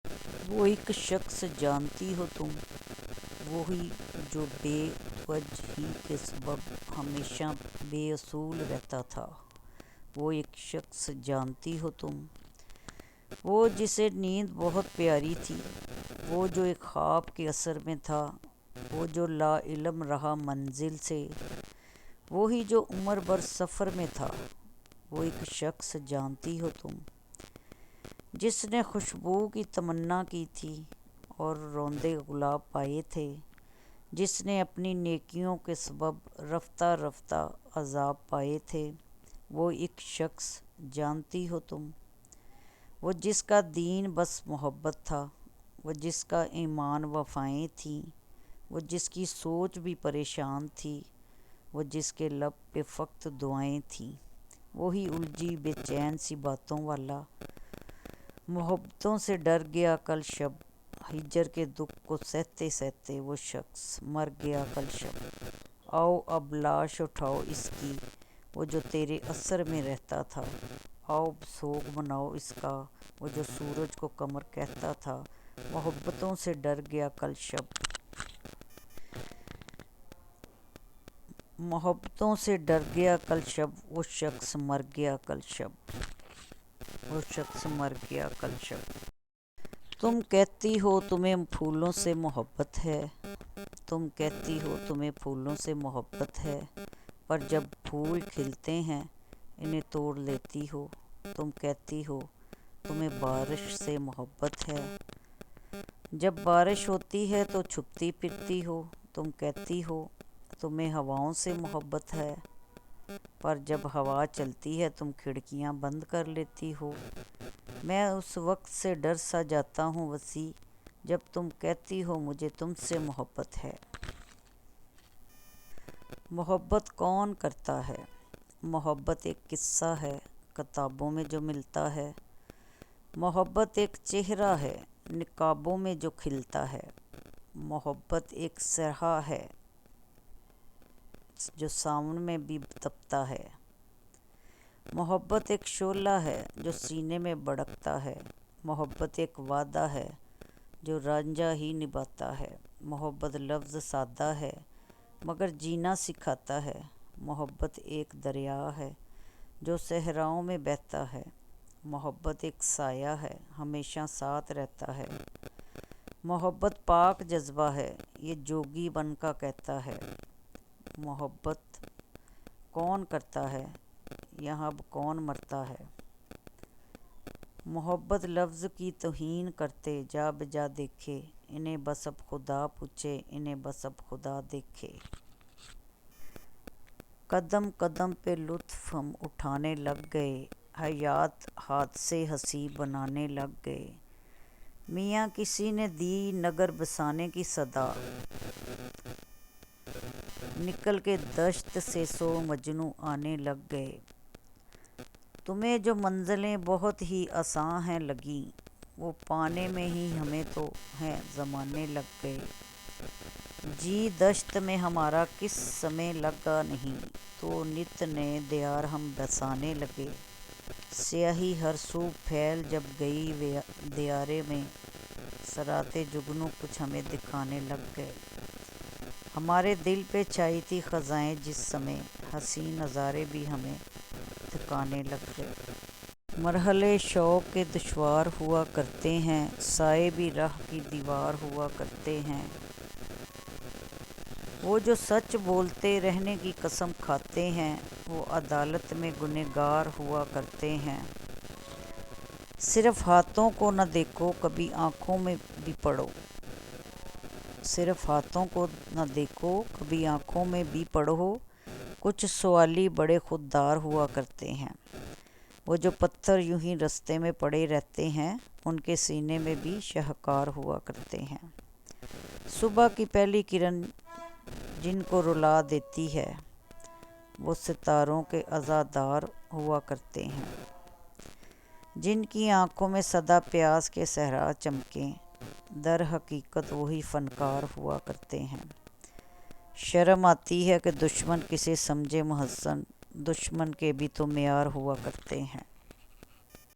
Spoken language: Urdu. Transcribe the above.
وہ ایک شخص جانتی ہو تم، وہی جو بے وجہی کے سبب ہمیشہ بے اصول رہتا تھا۔ وہ ایک شخص جانتی ہو تم، وہ جسے نیند بہت پیاری تھی، وہ جو ایک خواب کے اثر میں تھا، وہ جو لا علم رہا منزل سے، وہی جو عمر بھر سفر میں تھا۔ وہ ایک شخص جانتی ہو تم، جس نے خوشبو کی تمنا کی تھی اور روندے گلاب پائے تھے، جس نے اپنی نیکیوں کے سبب رفتہ رفتہ عذاب پائے تھے۔ وہ ایک شخص جانتی ہو تم، وہ جس کا دین بس محبت تھا، وہ جس کا ایمان وفائیں تھیں، وہ جس کی سوچ بھی پریشان تھی، وہ جس کے لب پہ فقط دعائیں تھیں۔ وہی الجھی بے چین سی باتوں والا، محبتوں سے ڈر گیا کل شب، ہجر کے دکھ کو سہتے سہتے وہ شخص مر گیا کل شب۔ آؤ اب لاش اٹھاؤ اس کی، وہ جو تیرے اثر میں رہتا تھا، آؤ سوگ مناؤ اس کا، وہ جو سورج کو قمر کہتا تھا۔ محبتوں سے ڈر گیا کل شب، محبتوں سے ڈر گیا کل شب، وہ شخص مر گیا کل شب، وہ شخص مر گیا کل شب۔ تم کہتی ہو تمہیں پھولوں سے محبت ہے، تم کہتی ہو تمہیں پھولوں سے محبت ہے، پر جب پھول کھلتے ہیں انہیں توڑ لیتی ہو۔ تم کہتی ہو تمہیں بارش سے محبت ہے، جب بارش ہوتی ہے تو چھپتی پھرتی ہو۔ تم کہتی ہو تمہیں ہواؤں سے محبت ہے، پر جب ہوا چلتی ہے تم کھڑکیاں بند کر لیتی ہو۔ میں اس وقت سے ڈر سا جاتا ہوں وسیع، جب تم کہتی ہو مجھے تم سے محبت ہے۔ محبت کون کرتا ہے؟ محبت ایک قصہ ہے کتابوں میں جو ملتا ہے، محبت ایک چہرہ ہے نقابوں میں جو کھلتا ہے، محبت ایک صحرا ہے جو ساون میں بھی تپتا ہے، محبت ایک شعلہ ہے جو سینے میں بھڑکتا ہے، محبت ایک وعدہ ہے جو رانجھا ہی نبھاتا ہے، محبت لفظ سادہ ہے مگر جینا سکھاتا ہے، محبت ایک دریا ہے جو صحراؤں میں بہتا ہے، محبت ایک سایہ ہے ہمیشہ ساتھ رہتا ہے، محبت پاک جذبہ ہے یہ جوگی بن کا کہتا ہے۔ محبت کون کرتا ہے یہاں اب کون مرتا ہے؟ محبت لفظ کی توہین کرتے جا بجا دیکھے، انہیں بس اب خدا پوچھے، انہیں بس اب خدا دیکھے۔ قدم قدم پہ لطف ہم اٹھانے لگ گئے، حیات ہاتھ سے ہنسی بنانے لگ گئے، میاں کسی نے دی نگر بسانے کی صدا، نکل کے دشت سے 100 مجنوں آنے لگ گئے۔ تمہیں جو منزلیں بہت ہی آساں ہیں لگیں، وہ پانے میں ہی ہمیں تو ہیں زمانے لگ گئے۔ جی دشت میں ہمارا کس سمے لگا نہیں، تو نت نئے دیار ہم بسانے لگے۔ سیاہی ہر سو پھیل جب گئی دیارے میں، صراط جگنو کچھ ہمیں دکھانے لگ گئے۔ ہمارے دل پہ چھائی تھی خزائیں جس سمے، حسین نظارے بھی ہمیں تھکانے لگ گئے۔ مرحلے شوق کے دشوار ہوا کرتے ہیں، سائے بھی راہ کی دیوار ہوا کرتے ہیں، وہ جو سچ بولتے رہنے کی قسم کھاتے ہیں، وہ عدالت میں گنہگار ہوا کرتے ہیں۔ صرف ہاتھوں کو نہ دیکھو کبھی آنکھوں میں بھی پڑھو، صرف ہاتھوں کو نہ دیکھو کبھی آنکھوں میں بھی پڑھو، کچھ سوالی بڑے خوددار ہوا کرتے ہیں، وہ جو پتھر یوں ہی رستے میں پڑے رہتے ہیں، ان کے سینے میں بھی شاہکار ہوا کرتے ہیں۔ صبح کی پہلی کرن جن کو رلا دیتی ہے، وہ ستاروں کے عزادار ہوا کرتے ہیں، جن کی آنکھوں میں سدا پیاس کے صحرا چمکیں، در حقیقت وہی فنکار ہوا کرتے ہیں۔ شرم آتی ہے کہ دشمن کسے سمجھے محسن، دشمن کے بھی تو معیار ہوا کرتے ہیں۔